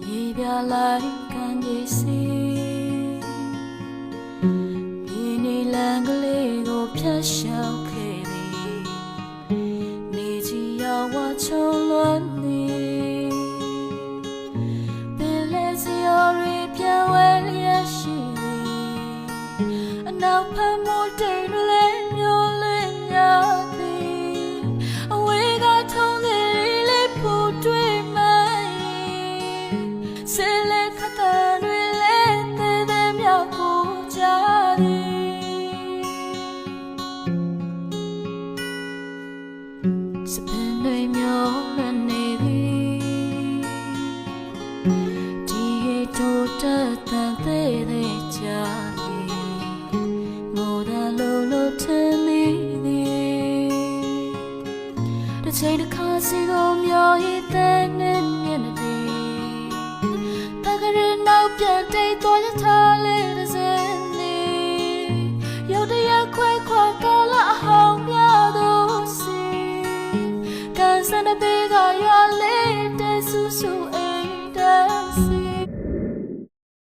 ရေပြလိုက်ကန်ကြီးစီဒီနေလန်ကလေးကိုဖြတ်ရှောက်ခဲ့သည်နေကြီးရောက်ဝချုံလွမ်းနေပင်လေစီရော်ရီပြန်ဝဲလျက်ရှိသည်အနောက်ဖက်မိုးတိမ်တွေလည်းမျိုးလင်းညာသည်အဝေးကထုံးကလေးလေးပူတွေ့မှဆဲလက်ခတ်တွေလည်းသေးသေးမြောက်ကိုကြသည်စပင်တွေမျိုးရနေသည်ဒီရေတိုးတက်တန်သေးသေးကြသည်ငိုတာလို့ထင်မိသည်တစ်ချိန်တစ်ခါစီကိုမျောရည်တဲ့နဲ့မျက်နှာနောက်ပြန်တိတ်သွားရထားလေတဲ့စနေရုတ်တရက်ခွဲခွာကာလအဟောင်းများသောစီကန်စတဲ့ဘေးကရွာလေးတဲ့ဆူဆူ